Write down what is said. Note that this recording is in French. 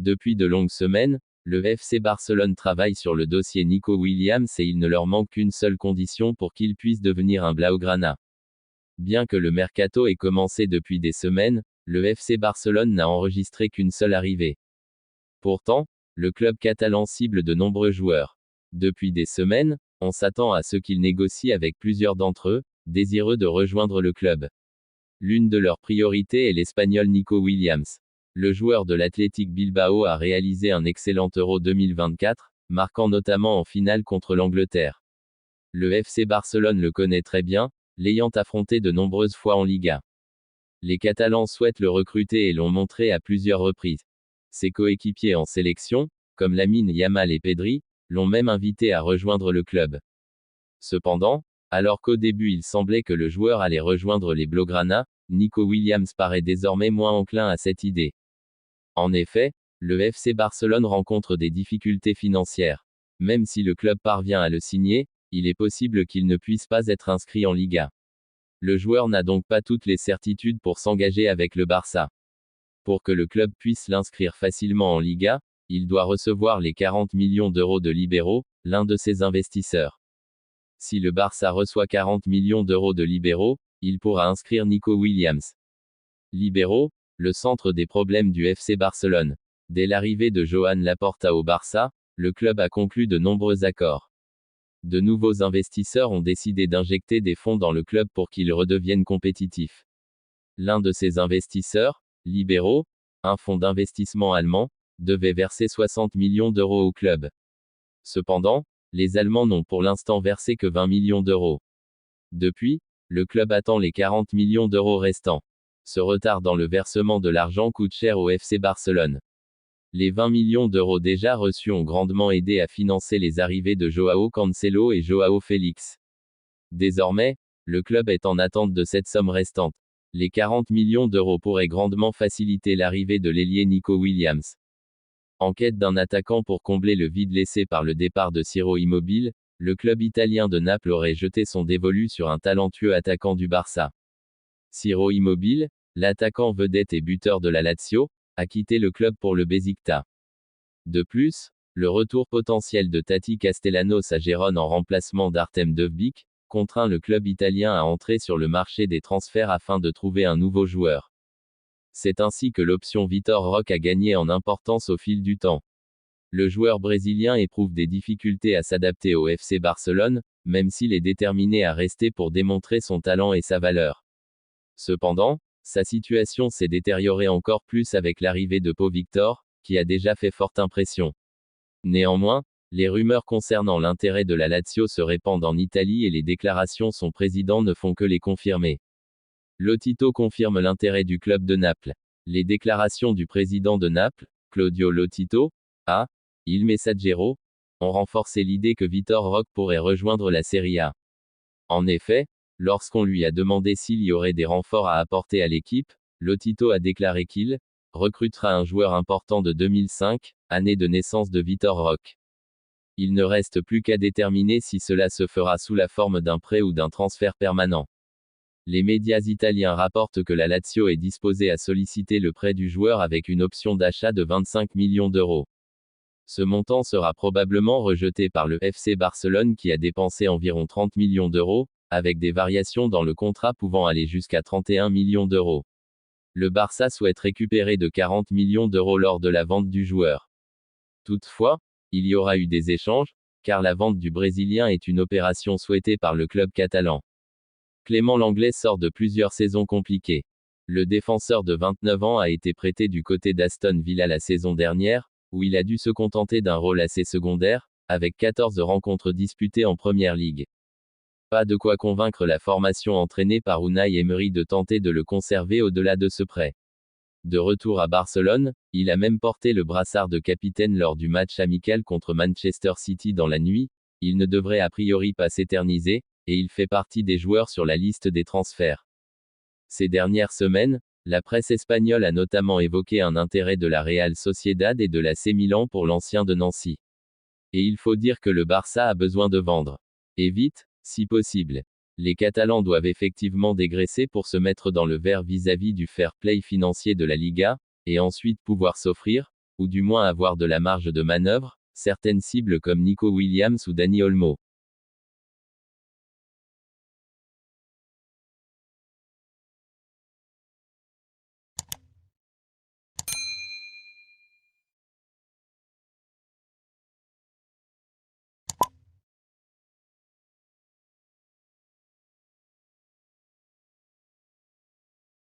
Depuis de longues semaines, le FC Barcelone travaille sur le dossier Nico Williams et il ne leur manque qu'une seule condition pour qu'il puisse devenir un Blaugrana. Bien que le mercato ait commencé depuis des semaines, le FC Barcelone n'a enregistré qu'une seule arrivée. Pourtant, le club catalan cible de nombreux joueurs. Depuis des semaines, on s'attend à ce qu'il négocie avec plusieurs d'entre eux, désireux de rejoindre le club. L'une de leurs priorités est l'Espagnol Nico Williams. Le joueur de l'Athletic Bilbao a réalisé un excellent Euro 2024, marquant notamment en finale contre l'Angleterre. Le FC Barcelone le connaît très bien, l'ayant affronté de nombreuses fois en Liga. Les Catalans souhaitent le recruter et l'ont montré à plusieurs reprises. Ses coéquipiers en sélection, comme Lamine Yamal et Pedri, l'ont même invité à rejoindre le club. Cependant, alors qu'au début il semblait que le joueur allait rejoindre les Blaugrana, Nico Williams paraît désormais moins enclin à cette idée. En effet, le FC Barcelone rencontre des difficultés financières. Même si le club parvient à le signer, il est possible qu'il ne puisse pas être inscrit en Liga. Le joueur n'a donc pas toutes les certitudes pour s'engager avec le Barça. Pour que le club puisse l'inscrire facilement en Liga, il doit recevoir les 40 millions d'euros de libéraux, l'un de ses investisseurs. Si le Barça reçoit 40 millions d'euros de libéraux, il pourra inscrire Nico Williams. Libéraux, le centre des problèmes du FC Barcelone. Dès l'arrivée de Joan Laporta au Barça, le club a conclu de nombreux accords. De nouveaux investisseurs ont décidé d'injecter des fonds dans le club pour qu'il redevienne compétitif. L'un de ces investisseurs, libéraux, un fonds d'investissement allemand, devait verser 60 millions d'euros au club. Cependant, les Allemands n'ont pour l'instant versé que 20 millions d'euros. Depuis, le club attend les 40 millions d'euros restants. Ce retard dans le versement de l'argent coûte cher au FC Barcelone. Les 20 millions d'euros déjà reçus ont grandement aidé à financer les arrivées de Joao Cancelo et Joao Félix. Désormais, le club est en attente de cette somme restante. Les 40 millions d'euros pourraient grandement faciliter l'arrivée de l'ailier Nico Williams. En quête d'un attaquant pour combler le vide laissé par le départ de Ciro Immobile, le club italien de Naples aurait jeté son dévolu sur un talentueux attaquant du Barça. Ciro Immobile, l'attaquant vedette et buteur de la Lazio, a quitté le club pour le Beşiktaş. De plus, le retour potentiel de Tati Castellanos à Gérone en remplacement d'Artem Dovbyk contraint le club italien à entrer sur le marché des transferts afin de trouver un nouveau joueur. C'est ainsi que l'option Vitor Roque a gagné en importance au fil du temps. Le joueur brésilien éprouve des difficultés à s'adapter au FC Barcelone, même s'il est déterminé à rester pour démontrer son talent et sa valeur. Cependant, sa situation s'est détériorée encore plus avec l'arrivée de Pau Victor, qui a déjà fait forte impression. Néanmoins, les rumeurs concernant l'intérêt de la Lazio se répandent en Italie et les déclarations de son président ne font que les confirmer. Lotito confirme l'intérêt du club de Naples. Les déclarations du président de Naples, Claudio Lotito, à Il Messaggero, ont renforcé l'idée que Vitor Roque pourrait rejoindre la Serie A. En effet, lorsqu'on lui a demandé s'il y aurait des renforts à apporter à l'équipe, Lotito a déclaré qu'il recrutera un joueur important de 2005, année de naissance de Vitor Roque. Il ne reste plus qu'à déterminer si cela se fera sous la forme d'un prêt ou d'un transfert permanent. Les médias italiens rapportent que la Lazio est disposée à solliciter le prêt du joueur avec une option d'achat de 25 millions d'euros. Ce montant sera probablement rejeté par le FC Barcelone qui a dépensé environ 30 millions d'euros, avec des variations dans le contrat pouvant aller jusqu'à 31 millions d'euros. Le Barça souhaite récupérer de 40 millions d'euros lors de la vente du joueur. Toutefois, il y aura eu des échanges, car la vente du Brésilien est une opération souhaitée par le club catalan. Clément Lenglet sort de plusieurs saisons compliquées. Le défenseur de 29 ans a été prêté du côté d'Aston Villa la saison dernière, où il a dû se contenter d'un rôle assez secondaire, avec 14 rencontres disputées en Première Ligue. Pas de quoi convaincre la formation entraînée par Unai Emery de tenter de le conserver au-delà de ce prêt. De retour à Barcelone, il a même porté le brassard de capitaine lors du match amical contre Manchester City dans la nuit. Il ne devrait a priori pas s'éterniser, et il fait partie des joueurs sur la liste des transferts. Ces dernières semaines, la presse espagnole a notamment évoqué un intérêt de la Real Sociedad et de l'AC Milan pour l'ancien de Nancy. Et il faut dire que le Barça a besoin de vendre. Et vite, si possible. Les Catalans doivent effectivement dégraisser pour se mettre dans le vert vis-à-vis du fair play financier de la Liga, et ensuite pouvoir s'offrir, ou du moins avoir de la marge de manœuvre, certaines cibles comme Nico Williams ou Dani Olmo.